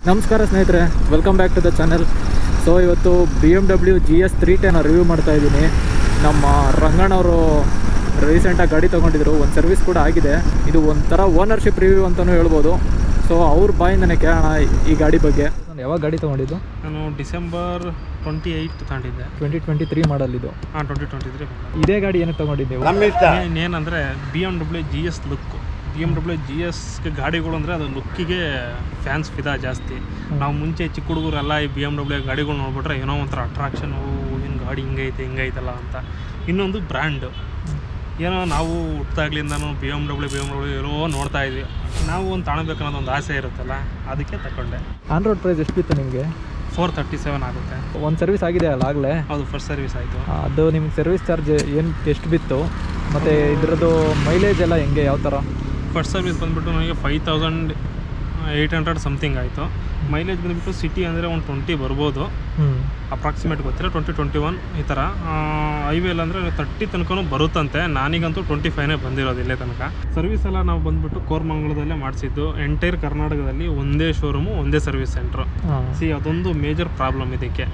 ನಮಸ್ಕಾರ ಸ್ನೇಹಿತರೆ, welcome back to the channel. So ಇವತ್ತು BMW GS 310 ರಿವ್ಯೂ ಮಾಡ್ತಾ ಇದ್ದೀನಿ. ನಮ್ಮ ರಂಗಣ್ಣವರು ರೀಸೆಂಟಾಗಿ ಗಾಡಿ ತೊಗೊಂಡಿದ್ರು, ಒಂದು ಸರ್ವಿಸ್ ಕೂಡ ಆಗಿದೆ. ಇದು ಒಂಥರ ಓನರ್ಶಿಪ್ ರಿವ್ಯೂ ಅಂತಲೂ ಹೇಳ್ಬೋದು. ಸೊ ಅವ್ರ ಬಾಯಿಂದನೇ ಕೇಳೋಣ ಈ ಗಾಡಿ ಬಗ್ಗೆ. ನಾನು ಯಾವಾಗ ಗಾಡಿ ತೊಗೊಂಡಿದ್ದು? ನಾನು ಡಿಸೆಂಬರ್ 28 ತಗೊಂಡಿದ್ದೆ. 2023 ಮಾಡಲ್ ಇದು. 2023. ಇದೇ ಗಾಡಿ ಏನಕ್ಕೆ ತೊಗೊಂಡಿದ್ದೀವಿ? ಏನಂದರೆ BMW GS ಲುಕ್. BMW GSಗೆ ಗಾಡಿಗಳು ಅಂದರೆ ಅದು ಲುಕ್ಕಿಗೆ ಫ್ಯಾನ್ಸ್ ಫಿದಾ ಜಾಸ್ತಿ. ನಾವು ಮುಂಚೆ ಚಿಕ್ಕ ಹುಡುಗರೆಲ್ಲ ಈ BMW ಗಾಡಿಗಳು ನೋಡ್ಬಿಟ್ರೆ ಏನೋ ಒಂಥರ ಅಟ್ರಾಕ್ಷನು, ಏನು ಗಾಡಿ ಹಿಂಗೈತಲ್ಲ ಅಂತ. ಇನ್ನೊಂದು ಬ್ರ್ಯಾಂಡು, ಏನೋ ನಾವು ಹುಟ್ಟಾಗ್ಲಿಂದನೂ BMW ಏನೋ ನೋಡ್ತಾ ಇದ್ವಿ. ನಾವು ಒಂದು ತಾಣಬೇಕನ್ನೋದು ಒಂದು ಆಸೆ ಇರುತ್ತಲ್ಲ, ಅದಕ್ಕೆ ತಗೊಂಡೆ. ಆನ್ ರೋಡ್ ಪ್ರೈಸ್ ಎಷ್ಟು ಬಿತ್ತು ನಿಮಗೆ? 437 ಆಗುತ್ತೆ. ಒಂದು ಸರ್ವಿಸ್ ಆಗಿದೆ ಅಲ್ಲ ಆಗಲೇ? ಹೌದು, ಫಸ್ಟ್ ಸರ್ವಿಸ್ ಆಯಿತು. ಅದು ನಿಮ್ಗೆ ಸರ್ವಿಸ್ ಚಾರ್ಜ್ ಎಷ್ಟು ಬಿತ್ತು? ಮತ್ತು ಇದರದ್ದು ಮೈಲೇಜ್ ಎಲ್ಲ ಹೆಂಗೆ, ಯಾವ ಥರ? ಫಸ್ಟ್ ಸರ್ವಿಸ್ ಬಂದುಬಿಟ್ಟು ನನಗೆ 5800 ಸಮಥಿಂಗ್ ಆಯಿತು. ಮೈಲೇಜ್ ಬಂದುಬಿಟ್ಟು ಸಿಟಿ ಅಂದರೆ ಒಂದು 20 ಬರ್ಬೋದು, ಅಪ್ರಾಕ್ಸಿಮೇಟ್ ಗೊತ್ತಿಲ್ಲ, 20-21 ಈ ಥರ. ಹೈವೇಲ್ ಅಂದರೆ 30 ತನಕ ಬರುತ್ತಂತೆ. ನಾನೀಗಂತೂ 25ನೇ ಬಂದಿರೋದು ಇಲ್ಲೇ ತನಕ. ಸರ್ವಿಸ್ ಎಲ್ಲ ನಾವು ಬಂದುಬಿಟ್ಟು ಕೋರಮಂಗಲದಲ್ಲೇ ಮಾಡಿಸಿದ್ದು. ಎಂಟೈರ್ ಕರ್ನಾಟಕದಲ್ಲಿ ಒಂದೇ ಶೋರೂಮು, ಒಂದೇ ಸರ್ವಿಸ್ ಸೆಂಟ್ರು. ಅದೊಂದು ಮೇಜರ್ ಪ್ರಾಬ್ಲಮ್ ಇದಕ್ಕೆ.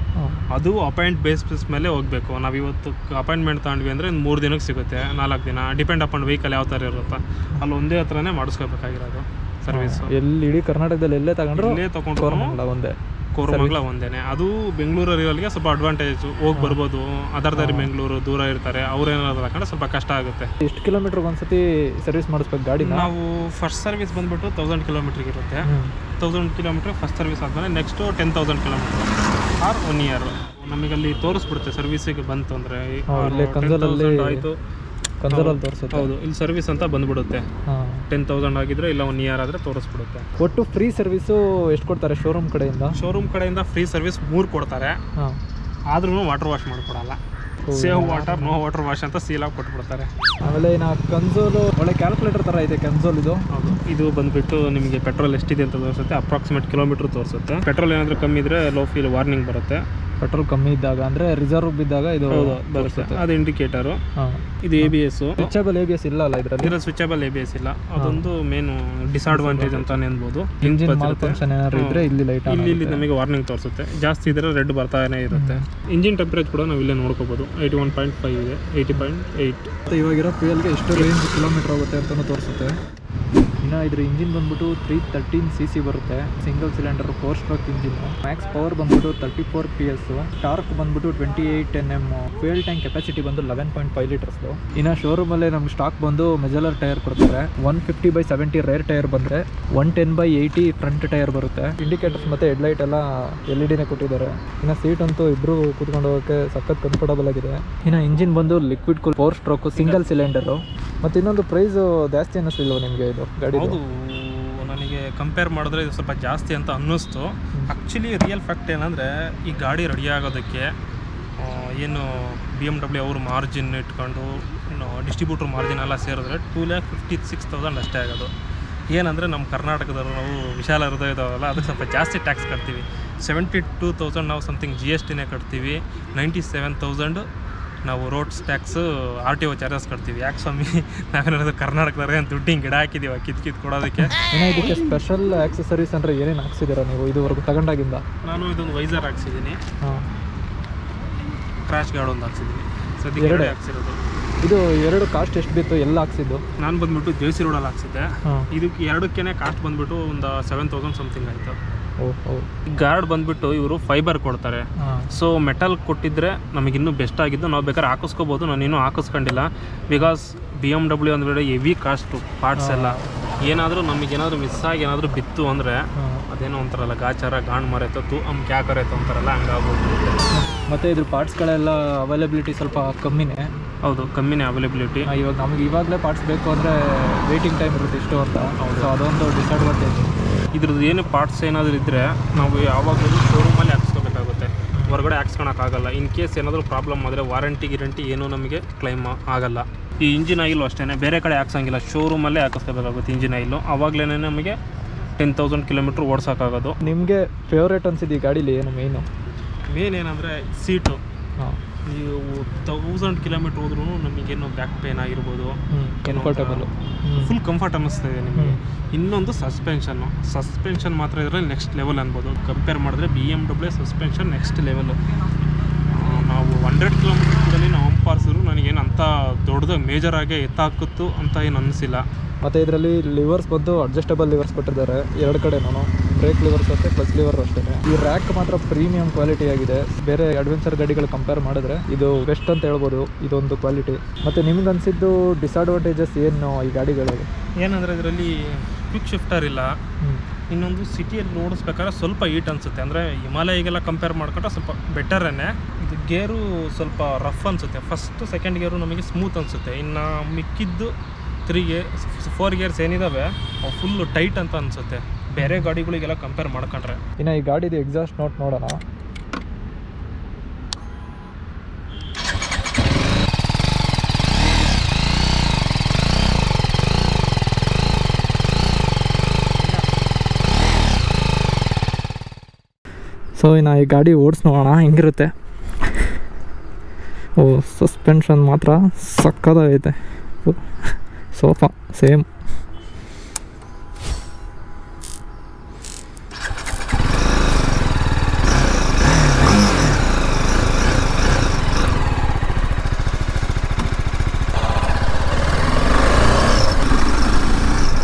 ಅದು ಅಪಾಯಿಂಟ್ ಬೇಸಿಸ್ ಮೇಲೆ ಹೋಗಬೇಕು. ನಾವು ಇವತ್ತು ಅಪಾಯಿಂಟ್ಮೆಂಟ್ ತಗೊಂಡ್ವಿ ಅಂದರೆ 3 ದಿನಕ್ಕೆ ಸಿಗುತ್ತೆ, 4 ದಿನ, ಡಿಪೆಂಡ್ ಅಪಾನ್ ವೆಹಿಕಲ್ ಯಾವ ಥರ ಇರುತ್ತೋ ಅಲ್ಲಿ ಒಂದೇ ಹತ್ರನೇ ಮಾಡಿಸ್ಕೋಬೇಕಾಗಿರೋದು ಸರ್ವಿಸು. ಎಲ್ಲಿ ಇಡೀ ಕರ್ನಾಟಕದಲ್ಲಿ ಎಲ್ಲೇ ತಗೊಂಡ್ರು ಒಂದೇ ಕೋರಮಂಗಲ ಒಂದೇನೆ. ಅದು ಬೆಂಗಳೂರಲ್ಲಿರೋರಿಗೆ ಸ್ವಲ್ಪ ಅಡ್ವಾಂಟೇಜು, ಹೋಗಿ ಬರ್ಬೋದು. ಅದರ್ದಾರಿ ಬೆಂಗಳೂರು ದೂರ ಇರ್ತಾರೆ, ಅವ್ರೇನಾದ್ರು ತಗೊಂಡ್ರೆ ಸ್ವಲ್ಪ ಕಷ್ಟ ಆಗುತ್ತೆ. ಎಷ್ಟು ಕಿಲೋಮೀಟ್ರಿಗೆ ಒಂದ್ಸತಿ ಸರ್ವಿಸ್ ಮಾಡಿಸ್ಬೇಕು ಗಾಡಿ? ನಾವು ಫಸ್ಟ್ ಸರ್ವಿಸ್ ಬಂದುಬಿಟ್ಟು 1000 ಕಿಲೋಮೀಟ್ರಿಗೆ ಇರುತ್ತೆ. 1000 ಕಿಲೋಮೀಟ್ರ್ ಫಸ್ಟ್ ಸರ್ವಿಸ್ ಆದಮೇಲೆ ನೆಕ್ಸ್ಟು 10,000 ಕಿಲೋಮೀಟ್ರ್ ಆರ್ 1 ಇಯರ್ ನಮಗಲ್ಲಿ ತೋರಿಸ್ಬಿಡುತ್ತೆ. ಸರ್ವಿಸಿಗೆ ಬಂತು ಅಂದರೆ ಆಯಿತು, ಕನ್ಸೋಲಲ್ಲಿ ತೋರಿಸುತ್ತೆ. ಹೌದು, ಇಲ್ಲಿ ಸರ್ವಿಸ್ ಅಂತ ಬಂದ್ಬಿಡುತ್ತೆ. 10,000 ಆಗಿದ್ರೆ ಇಲ್ಲ 1 ಇಯರ್ ಆದರೆ ತೋರಿಸ್ಬಿಡುತ್ತೆ. ಒಟ್ಟು ಫ್ರೀ ಸರ್ವಿಸು ಎಷ್ಟು ಕೊಡ್ತಾರೆ ಶೋರೂಮ್ ಕಡೆಯಿಂದ? ಶೋರೂಮ್ ಕಡೆಯಿಂದ ಫ್ರೀ ಸರ್ವಿಸ್ 3 ಕೊಡ್ತಾರೆ. ಆದ್ರೂ ವಾಟರ್ ವಾಶ್ ಮಾಡಿಕೊಡಲ್ಲ. Save water, no water wash ಅಂತ ಸೀಲಾಗಿ ಕೊಟ್ಬಿಡ್ತಾರೆ. ಆಮೇಲೆ ಇನ್ನು ಕನ್ಸೋಲು ಒಳ್ಳೆ ಕ್ಯಾಲ್ಕುಲೇಟರ್ ಥರ ಇದೆ ಕನ್ಸೋಲ್ ಇದು. ಹೌದು, ಇದು ಬಂದುಬಿಟ್ಟು ನಿಮಗೆ ಪೆಟ್ರೋಲ್ ಎಷ್ಟಿದೆ ಅಂತ ತೋರಿಸುತ್ತೆ, ಅಪ್ರಾಕ್ಸಿಮೇಟ್ ಕಿಲೋಮೀಟ್ರ್ ತೋರಿಸುತ್ತೆ. ಪೆಟ್ರೋಲ್ ಏನಾದರೂ ಕಮ್ಮಿ ಇದ್ದರೆ ಲೋ ಫೀಲ್ ವಾರ್ನಿಂಗ್ ಬರುತ್ತೆ. ಪೆಟ್ರೋಲ್ ಕಮ್ಮಿ ಇದ್ದಾಗ ಅಂದರೆ ರಿಸರ್ವ್ ಬಿದ್ದಾಗ ಇದು ಬರುತ್ತೆ, ಅದು ಇಂಡಿಕೇಟರು. ಇದು ABS. ಸ್ವಿಚಬಲ್ ABS ಇಲ್ಲ ಅಲ್ಲ ಇದರಲ್ಲಿ? ಸ್ವಿಚಬಲ್ ABS ಇಲ್ಲ, ಅದೊಂದು ಮೇನ್ ಡಿಸ್ಅಡ್ವಾಂಟೇಜ್ ಅಂತಾನೆ ಅನ್ಬೋದು. ಇಂಜಿನ್ ಮಾಲ್ಫಂಕ್ಷನ್ ಏನಾದ್ರು ಇದ್ದರೆ ಇಲ್ಲಿ ಲೈಟ್ ಇಲ್ಲಿ ನಮಗೆ ವಾರ್ನಿಂಗ್ ತೋರಿಸುತ್ತೆ. ಜಾಸ್ತಿ ಇದ್ರೆ ರೆಡ್ ಬರ್ತಾನೆ ಇರುತ್ತೆ. ಇಂಜಿನ್ ಟೆಂಪರೇಚರ್ ಕೂಡ ನಾವು ಇಲ್ಲೇ ನೋಡ್ಕೋಬೋದು. 81.5 ಇದೆ, 80.8. ಇವಾಗಿರೋ ಫ್ಯೂಯಲ್ಗೆ ಎಷ್ಟು ರೇಂಜ್ ಕಿಲೋಮೀಟರ್ ಹೋಗುತ್ತೆ ಅಂತಲೂ ತೋರಿಸುತ್ತೆ. ಇನ್ನು ಇದ್ರ ಇಂಜಿನ್ ಬಂದ್ಬಿಟ್ಟು 313cc ಬರುತ್ತೆ, single cylinder 4 stroke engine. Max power ಬಂದ್ಬಿಟ್ಟು 34 PS, ಟಾರ್ಕ್ ಬಂದ್ಬಿಟ್ಟು 28 Nm, ಫ್ಯೂಯಲ್ ಟ್ಯಾಂಕ್ ಕೆಪಾಸಿಟಿ ಬಂದು 11.5 ಲೀಟರ್ಸ್ದು. ಇನ್ನು ಶೋರೂಮಲ್ಲೇ ನಮ್ಗೆ ಸ್ಟಾಕ್ ಬಂದು ಮೆಜಲರ್ ಟೈರ್ ಕೊಡ್ತಾರೆ. 150/70 ರೇರ್ ಟೈರ್ ಬಂದರೆ 110/80 ಫ್ರಂಟ್ ಟೈರ್ ಬರುತ್ತೆ. ಇಂಡಿಕೇಟರ್ಸ್ ಮತ್ತು ಹೆಡ್ಲೈಟ್ ಎಲ್ಲ LED ಕೊಟ್ಟಿದ್ದಾರೆ. ಇನ್ನು ಸೀಟ್ ಅಂತೂ ಇಬ್ಬರು ಕೂತ್ಕೊಂಡು ಹೋಗೋಕ್ಕೆ ಸಖತ್ ಕಂಫರ್ಟಬಲ್ ಆಗಿದೆ. ಇನ್ನು ಇಂಜಿನ್ ಬಂದು liquid cool 4 stroke single cylinder. ಮತ್ತು ಇನ್ನೊಂದು ಪ್ರೈಸು ಜಾಸ್ತಿ ಅನ್ನಿಸ್ಲಿಲ್ವ ನಿಮಗೆ ಇದು ಗಾಡಿ? ಹೌದು, ನನಗೆ ಕಂಪೇರ್ ಮಾಡಿದ್ರೆ ಇದು ಸ್ವಲ್ಪ ಜಾಸ್ತಿ ಅಂತ ಅನ್ನಿಸ್ತು. ಆ್ಯಕ್ಚುಲಿ ರಿಯಲ್ ಫ್ಯಾಕ್ಟ್ ಏನಂದರೆ ಈ ಗಾಡಿ ರೆಡಿ ಆಗೋದಕ್ಕೆ ಏನು BMW ಅವರು ಮಾರ್ಜಿನ್ ಇಟ್ಕೊಂಡು ಡಿಸ್ಟ್ರಿಬ್ಯೂಟ್ರ್ ಮಾರ್ಜಿನ್ ಎಲ್ಲ ಸೇರಿದ್ರೆ 2,56,000 ಅಷ್ಟೇ ಆಗೋದು. ಏನಂದರೆ ನಮ್ಮ ಕರ್ನಾಟಕದವರು ನಾವು ವಿಶಾಲ ಹೃದಯದವಲ್ಲ, ಅದಕ್ಕೆ ಸ್ವಲ್ಪ ಜಾಸ್ತಿ ಟ್ಯಾಕ್ಸ್ ಕಟ್ತೀವಿ. 72,000 ನಾವು ಸಮಥಿಂಗ್ GSTನೇ ಕಟ್ತೀವಿ. 97,000 ನಾವು ರೋಡ್ಸ್ ಟ್ಯಾಕ್ಸು, RTO ಚಾರ್ಜಸ್ ಕಟ್ತೀವಿ. ಯಾಕೆ ಸ್ವಾಮಿ, ನಾವೇನಾದ್ರು ಕರ್ನಾಟಕದವ್ರಿಗೆ ದುಡ್ಡು ಹಿಂಗೆ ಗಿಡ ಹಾಕಿದ್ದೀವಿ ಕಿತ್ ಕೊಡೋದಕ್ಕೆ? ಏನೋ ಇದಕ್ಕೆ ಸ್ಪೆಷಲ್ ಆಕ್ಸೆಸರೀಸ್ ಅಂದರೆ ಏನೇನು ಹಾಕ್ಸಿದ್ದೀರಾ ನೀವು ಇದುವರೆಗೂ ತಗೊಂಡಾಗಿಂದ? ನಾನು ಇದೊಂದು ವೈಸರ್ ಹಾಕ್ಸಿದ್ದೀನಿ, ಕ್ರ್ಯಾಶ್ ಗಾರ್ಡ್ ಒಂದು ಹಾಕ್ಸಿದ್ದೀನಿ, ಸದ್ಯಕ್ಕೆ 2 ಹಾಕ್ಸಿರೋದು. ಇದು 2 ಕಾಸ್ಟ್ ಎಷ್ಟು ಬಿತ್ತು ಎಲ್ಲ ಹಾಕ್ಸಿದ್ದು? ನಾನು ಬಂದುಬಿಟ್ಟು JC ರೋಡಲ್ಲಿ ಹಾಕ್ಸಿದ್ದೆ. ಇದಕ್ಕೆ 2ಕ್ಕೇ ಕಾಸ್ಟ್ ಬಂದುಬಿಟ್ಟು ಒಂದು 7,000 ಸಮಥಿಂಗ್ ಆಯಿತು. ಗಾರ್ಡ್ ಬಂದುಬಿಟ್ಟು ಇವರು ಫೈಬರ್ ಕೊಡ್ತಾರೆ. ಸೊ ಮೆಟಲ್ ಕೊಟ್ಟಿದ್ರೆ ನಮಗಿನ್ನೂ ಬೆಸ್ಟ್ ಆಗಿದ್ದು, ನಾವು ಬೇಕಾದ್ರೆ ಹಾಕಿಸ್ಕೋಬೋದು. ನಾನು ಇನ್ನೂ ಹಾಕಿಸ್ಕೊಂಡಿಲ್ಲ, ಬಿಕಾಸ್ BMW ಅಂದರೆ ಹೆವಿ ಕಾಸ್ಟು ಪಾರ್ಟ್ಸ್ ಎಲ್ಲ. ಏನಾದರೂ ನಮಗೇನಾದರೂ ಮಿಸ್ ಆಗಿ ಏನಾದರೂ ಬಿತ್ತು ಅಂದರೆ ಅದೇನೋ ಒಂಥರಲ್ಲ ಗಾಚಾರ ಗಾಂಡ್ ಮರೆತೋ ತು ಕ್ಯಾ ಕರೆತೋ ಅಂತಾರಲ್ಲ, ಹಂಗಾಗ್ಬೋದು. ಮತ್ತು ಇದ್ರ ಪಾರ್ಟ್ಸ್ಗಳೆಲ್ಲ ಅವೈಲಬಿಲಿಟಿ ಸ್ವಲ್ಪ ಕಮ್ಮಿನೇ? ಹೌದು, ಕಮ್ಮಿನೇ ಅವೈಲಬಿಲಿಟಿ. ಇವಾಗ ನಮಗೆ ಇವಾಗಲೇ ಪಾರ್ಟ್ಸ್ ಬೇಕು ಅಂದರೆ ವೇಟಿಂಗ್ ಟೈಮ್ ಇರುತ್ತೆ ಇಷ್ಟು ಅಂತ. ಸೊ ಅದೊಂದು ಡಿಸ್ಅಡ್ವಾಂಟೇಜ್. ಇದ್ರದ್ದು ಏನು ಪಾರ್ಟ್ಸ್ ಏನಾದರೂ ಇದ್ದರೆ ನಾವು ಯಾವಾಗಲೂ ಶೋರೂಮಲ್ಲಿ ಹಾಕ್ಸ್ಕೋಬೇಕಾಗುತ್ತೆ, ಹೊರಗಡೆ ಹಾಕ್ಸ್ಕೊಳಕ್ಕಾಗಲ್ಲ. ಇನ್ ಕೇಸ್ ಏನಾದರೂ ಪ್ರಾಬ್ಲಮ್ ಆದರೆ ವಾರಂಟಿ ಗಿರಂಟಿ ಏನೂ ನಮಗೆ ಕ್ಲೈಮ್ ಆಗಲ್ಲ. ಈ ಇಂಜಿನ್ ಆಯಿಲು ಅಷ್ಟೇ, ಬೇರೆ ಕಡೆ ಹಾಕ್ಸೋಂಗಿಲ್ಲ, ಶೋರೂಮಲ್ಲೇ ಹಾಕಿಸ್ಕೋಬೇಕಾಗುತ್ತೆ ಇಂಜಿನ್ ಆಯಿಲು. ಆವಾಗಲೇ ನಮಗೆ 10,000 ಕಿಲೋಮೀಟ್ರ್ ಓಡಿಸೋಕ್ಕಾಗೋದು. ನಿಮಗೆ ಫೇವ್ರೇಟ್ ಅನಿಸಿದ್ದು ಈ ಗಾಡೀಲಿ ಏನು ಮೇನ್ ಏನಂದರೆ ಸೀಟು. ನೀವು 1000 ಕಿಲೋಮೀಟ್ರ್ ಹೋದ್ರೂ ನಮಗೇನು ಬ್ಯಾಕ್ ಪೇನ್ ಆಗಿರ್ಬೋದು, ಕಂಫರ್ಟಬಲ್, ಫುಲ್ ಕಂಫರ್ಟ್ ಅನ್ನಿಸ್ತಾ ಇದೆ ನಿಮಗೆ. ಇನ್ನೊಂದು ಸಸ್ಪೆನ್ಷನ್ ಮಾತ್ರ ಇದರಲ್ಲಿ ನೆಕ್ಸ್ಟ್ ಲೆವೆಲ್ ಅನ್ಬೋದು. ಕಂಪೇರ್ ಮಾಡಿದ್ರೆ BMW ಸಸ್ಪೆನ್ಷನ್ ನೆಕ್ಸ್ಟ್ ಲೆವೆಲು. ನಾವು 100 ಕಿಲೋಮೀಟರ್ದಲ್ಲಿ ನಾವು ಹಂಪಾರಿಸಿದ್ರು ನನಗೇನು ಅಂಥ ದೊಡ್ಡದಾಗಿ ಮೇಜರಾಗಿ ಎತ್ತಾಕಿತ್ತು ಅಂತ ಏನು ಅನ್ನಿಸಿಲ್ಲ. ಮತ್ತು ಇದರಲ್ಲಿ ಲಿವರ್ಸ್ ಬಂದು ಅಡ್ಜಸ್ಟಬಲ್ ಲಿವರ್ಸ್ ಕೊಟ್ಟಿದ್ದಾರೆ ಎರಡು ಕಡೆನೂ, ಬ್ರೇಕ್ ಲಿವರ್ಸ್ ಅಷ್ಟೇ, ಕ್ಲಚ್ ಲಿವರ್ ಅಷ್ಟೇ. ಈ ರ್ಯಾಕ್ ಮಾತ್ರ ಪ್ರೀಮಿಯಂ ಕ್ವಾಲಿಟಿ ಆಗಿದೆ. ಬೇರೆ ಅಡ್ವೆಂಚರ್ ಗಾಡಿಗಳು ಕಂಪೇರ್ ಮಾಡಿದ್ರೆ ಇದು ಬೆಸ್ಟ್ ಅಂತ ಹೇಳ್ಬೋದು, ಇದೊಂದು ಕ್ವಾಲಿಟಿ. ಮತ್ತು ನಿಮ್ಗೆ ಅನಿಸಿದ್ದು ಡಿಸ್ಅಡ್ವಾಂಟೇಜಸ್ ಏನು ಈ ಗಾಡಿಗಳಲ್ಲಿ? ಏನಂದರೆ ಇದರಲ್ಲಿ ಕ್ವಿಕ್ ಶಿಫ್ಟರ್ ಇಲ್ಲ. ಇನ್ನೊಂದು ಸಿಟಿಯಲ್ಲಿ ಓಡಿಸ್ಬೇಕಾದ್ರೆ ಸ್ವಲ್ಪ ಹೀಟ್ ಅನಿಸುತ್ತೆ. ಅಂದರೆ ಹಿಮಾಲಯಿಗೆಲ್ಲ ಕಂಪೇರ್ ಮಾಡ್ಕೊಂಡ್ರೆ ಸ್ವಲ್ಪ ಬೆಟರನ್ನೇ. ಇದು ಗೇರು ಸ್ವಲ್ಪ ರಫ್ ಅನಿಸುತ್ತೆ. ಫಸ್ಟ್ ಸೆಕೆಂಡ್ ಗೇರು ನಮಗೆ ಸ್ಮೂತ್ ಅನಿಸುತ್ತೆ. ಇನ್ನು ಮಿಕ್ಕಿದ್ದು 4 ಗೇರ್ಸ್ ಏನಿದ್ದಾವೆ ಅವು ಫುಲ್ಲು ಟೈಟ್ ಅಂತ ಅನಿಸುತ್ತೆ ಬೇರೆ ಗಾಡಿಗಳಿಗೆಲ್ಲ ಕಂಪೇರ್ ಮಾಡ್ಕೊಂಡ್ರೆ. ಇನ್ನು ಈ ಗಾಡಿದು ಎಕ್ಸಾಸ್ಟ್ ನೋಟ್ ನೋಡೋಣ. ಸೊ ಇನ್ನು ಈ ಗಾಡಿ ಓಡಿಸಿ ನೋಡೋಣ ಹೆಂಗಿರುತ್ತೆ. ಓ, ಸಸ್ಪೆನ್ಷನ್ ಮಾತ್ರ ಸಕ್ಕದಾಗೈತೆ. Sofa same.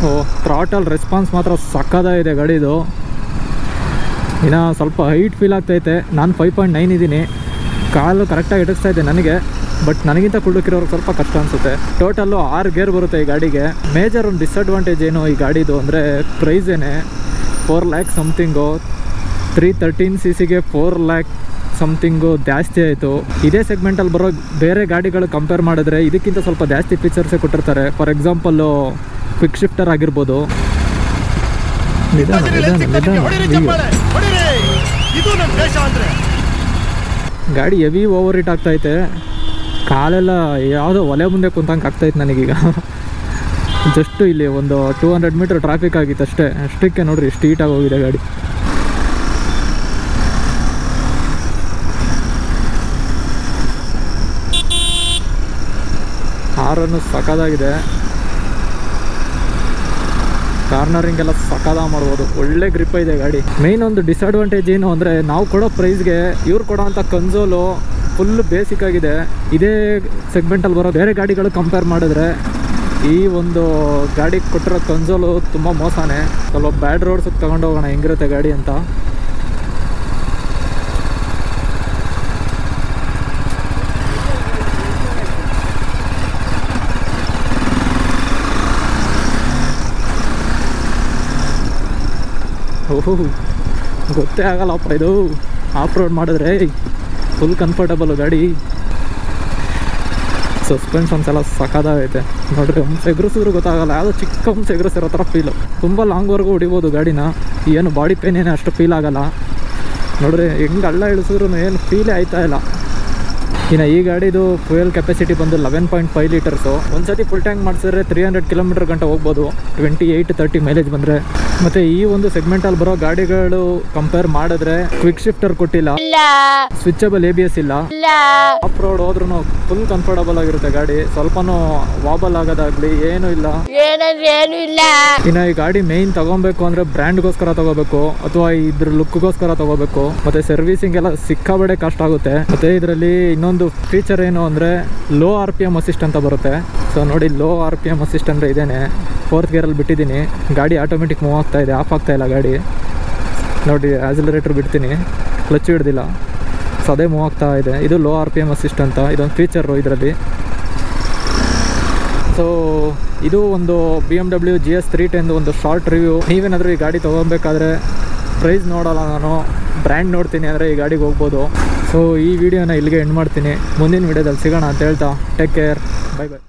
ಓ, ಥ್ರಾಟಲ್ ರೆಸ್ಪಾನ್ಸ್ ಮಾತ್ರ ಸಕ್ಕದಾಗಿದೆ ಗಾಡಿದು. ಇನ್ನು ಸ್ವಲ್ಪ ಹೈಟ್ ಫೀಲ್ ಆಗ್ತೈತೆ. ನಾನು 5.9 ಇದ್ದೀನಿ. ಕಾಲು ಕರೆಕ್ಟಾಗಿ ಇಡಿಸ್ತಾ ಇದೆ ನನಗೆ, ಬಟ್ ನನಗಿಂತ ಕುಳ್ಳಕ್ಕಿರೋರ್ಗೆ ಸ್ವಲ್ಪ ಕಷ್ಟ ಅನಿಸುತ್ತೆ. ಟೋಟಲ್ಲು 6 ಗೇರ್ ಬರುತ್ತೆ ಈ ಗಾಡಿಗೆ. ಮೇಜರ್ ಒಂದು ಡಿಸ್ಅಡ್ವಾಂಟೇಜ್ ಏನು ಈ ಗಾಡಿದು ಅಂದರೆ ಪ್ರೈಸ್ ಏನೇ 4 lac something. 313 cc 4 lac something ಜಾಸ್ತಿ ಆಯಿತು. ಇದೇ ಸೆಗ್ಮೆಂಟಲ್ಲಿ ಬರೋ ಬೇರೆ ಗಾಡಿಗಳು ಕಂಪೇರ್ ಮಾಡಿದ್ರೆ ಇದಕ್ಕಿಂತ ಸ್ವಲ್ಪ ಜಾಸ್ತಿ ಫೀಚರ್ಸೇ ಕೊಟ್ಟಿರ್ತಾರೆ. ಫಾರ್ ಎಕ್ಸಾಂಪಲ್ಲು ಕ್ವಿಕ್ ಶಿಫ್ಟರ್ ಆಗಿರ್ಬೋದು. ಗಾಡಿ ಹೆವಿ ಓವರ್ ಹೀಟ್ ಆಗ್ತೈತೆ. ಕಾಲೆಲ್ಲ ಯಾವುದೋ ಒಲೆ ಮುಂದೆ ಕುಂತಂಗೆ ಆಗ್ತೈತೆ ನನಗೀಗ. ಜಸ್ಟು ಇಲ್ಲಿ ಒಂದು 200 ಮೀಟರ್ ಟ್ರಾಫಿಕ್ ಆಗಿತ್ತು ಅಷ್ಟಕ್ಕೆ ನೋಡ್ರಿ ಎಷ್ಟು ಹೀಟಾಗಿ ಹೋಗಿದೆ ಗಾಡಿ. ಹಾರನ್ನು ಸಕ್ಕದಾಗಿದೆ. ಕಾರ್ನರಿಂಗ್ ಎಲ್ಲ ಸಕ್ಕದಾಗಿ ಮಾಡ್ಬೋದು. ಒಳ್ಳೆ ಗ್ರಿಪ್ ಇದೆ ಗಾಡಿ. ಮೇಯ್ನ್ ಒಂದು ಡಿಸ್ಅಡ್ವಾಂಟೇಜ್ ಏನು ಅಂದರೆ ನಾವು ಕೊಡೋ ಪ್ರೈಸ್ಗೆ ಇವ್ರು ಕೊಡೋ ಅಂಥ ಕನ್ಸೋಲು ಫುಲ್ ಬೇಸಿಕ್ ಆಗಿದೆ. ಇದೇ ಸೆಗ್ಮೆಂಟಲ್ಲಿ ಬರೋ ಬೇರೆ ಗಾಡಿಗಳು ಕಂಪೇರ್ ಮಾಡಿದ್ರೆ ಈ ಒಂದು ಗಾಡಿಗೆ ಕೊಟ್ಟಿರೋ ಕನ್ಸೋಲು ತುಂಬ ಮೋಸನೇ. ಸ್ವಲ್ಪ ಬ್ಯಾಡ್ ರೋಡ್ಸಿಗೆ ತೊಗೊಂಡು ಹೋಗೋಣ ಹೆಂಗಿರುತ್ತೆ ಗಾಡಿ ಅಂತ. ಓಹೋ, ಗೊತ್ತೇ ಆಗಲ್ಲಪ್ಪ ಇದು ಆಫ್ ರೋಡ್ ಮಾಡಿದ್ರೆ. ಫುಲ್ ಕಂಫರ್ಟಬಲ್ಲು ಗಾಡಿ. ಸಸ್ಪೆನ್ಷನ್ಸ್ ಎಲ್ಲ ಸಕ್ಕದಾಗೈತೆ ನೋಡ್ರಿ. ಎಗ್ರಿಸಿದ್ರು ಗೊತ್ತಾಗಲ್ಲ, ಯಾವುದೋ ಚಿಕ್ಕ ಎಗ್ರಿಸಿರೋ ಥರ ಫೀಲು. ತುಂಬ ಲಾಂಗ್ವರೆಗೂ ಹೊಡಿಬೋದು ಗಾಡಿನ. ಏನು ಬಾಡಿ ಪೇನ್ ಏನೇ ಅಷ್ಟು ಫೀಲ್ ಆಗಲ್ಲ ನೋಡ್ರಿ. ಹೆಂಗೆ ಹಳ್ಳ ಇಳಿಸಿದ್ರು ಏನು ಫೀಲೇ ಆಯ್ತಾ ಇಲ್ಲ. ಇನ್ನು ಈ ಗಾಡಿದು ಫ್ಯೂಯಲ್ ಕೆಪಾಸಿಟಿ ಬಂದು 11.5 ಲೀಟರ್ಸು. ಒಂದ್ಸತಿ ಫುಲ್ ಟ್ಯಾಂಕ್ ಮಾಡಿಸಿದ್ರೆ 300 ಕಿಲೋಮೀಟರ್ ಗಂಟೆ ಹೋಗ್ಬೋದು 28-30 ಮೈಲೇಜ್ ಬಂದರೆ. ಮತ್ತು ಈ ಒಂದು ಸೆಗ್ಮೆಂಟಲ್ಲಿ ಬರೋ ಗಾಡಿಗಳು ಕಂಪೇರ್ ಮಾಡಿದ್ರೆ ಕ್ವಿಕ್ ಶಿಫ್ಟರ್ ಕೊಟ್ಟಿಲ್ಲ, ಸ್ವಿಚಬಲ್ ABS ಇಲ್ಲ. ಆಫ್ ರೋಡ್ ಹೋದ್ರೂ ಫುಲ್ ಕಂಫರ್ಟಬಲ್ ಆಗಿರುತ್ತೆ ಗಾಡಿ. ಸ್ವಲ್ಪನೂ ವಾಬಲ್ ಆಗೋದಾಗ್ಲಿ ಏನೂ ಇಲ್ಲ. ಇನ್ನು ಈ ಗಾಡಿ ಮೇಯ್ನ್ ತಗೊಬೇಕು ಅಂದರೆ ಬ್ರ್ಯಾಂಡ್ಗೋಸ್ಕರ ತಗೋಬೇಕು ಅಥವಾ ಇದ್ರ ಲುಕ್ಗೋಸ್ಕರ ತಗೋಬೇಕು. ಮತ್ತು ಸರ್ವಿಸಿಂಗ್ ಎಲ್ಲ ಸಿಕ್ಕಾಬಡೆ ಕಷ್ಟ ಆಗುತ್ತೆ. ಮತ್ತು ಇದರಲ್ಲಿ ಇನ್ನೊಂದು ಫೀಚರ್ ಏನು ಅಂದರೆ ಲೋ RPM ಅಸಿಸ್ಟ್ ಅಂತ ಬರುತ್ತೆ. ಸೊ ನೋಡಿ, ಲೋ RPM ಅಸಿಸ್ಟ್ ಅಂದರೆ ಇದೇನೆ. 4th ಗೇರಲ್ಲಿ ಬಿಟ್ಟಿದ್ದೀನಿ. ಗಾಡಿ ಆಟೋಮೆಟಿಕ್ ಮೂವ್ ಆಗ್ತಾ ಇದೆ, ಆಫ್ ಆಗ್ತಾ ಇಲ್ಲ ಗಾಡಿ. ನೋಡಿ, ಆಕ್ಸಿಲರೇಟರ್ ಬಿಡ್ತೀನಿ, ಕ್ಲಚ್ ಹಿಡ್ದಿಲ್ಲ, ಸೊ ಅದೇ ಮೂವ್ ಆಗ್ತಾ ಇದೆ. ಇದು ಲೋ RPM ಅಸಿಸ್ಟ್ ಅಂತ ಇದೊಂದು ಫೀಚರು ಇದರಲ್ಲಿ. ಸೊ ಇದು ಒಂದು BMW GS 310 ಒಂದು ಶಾರ್ಟ್ ರಿವ್ಯೂ. ನೀವೇನಾದರೂ ಈ ಗಾಡಿ ತೊಗೊಬೇಕಾದ್ರೆ ಪ್ರೈಸ್ ನೋಡೋಲ್ಲ, ನಾನು ಬ್ರ್ಯಾಂಡ್ ನೋಡ್ತೀನಿ ಅಂದರೆ ಈ ಗಾಡಿಗೆ ಹೋಗ್ಬೋದು. ಸೊ ಈ ವಿಡಿಯೋನ ಇಲ್ಲಿಗೆ ಎಂಡ್ ಮಾಡ್ತೀನಿ. ಮುಂದಿನ ವಿಡಿಯೋದಲ್ಲಿ ಸಿಗೋಣ ಅಂತ ಹೇಳ್ತಾ ಟೇಕ್ ಕೇರ್, ಬೈ ಬೈ.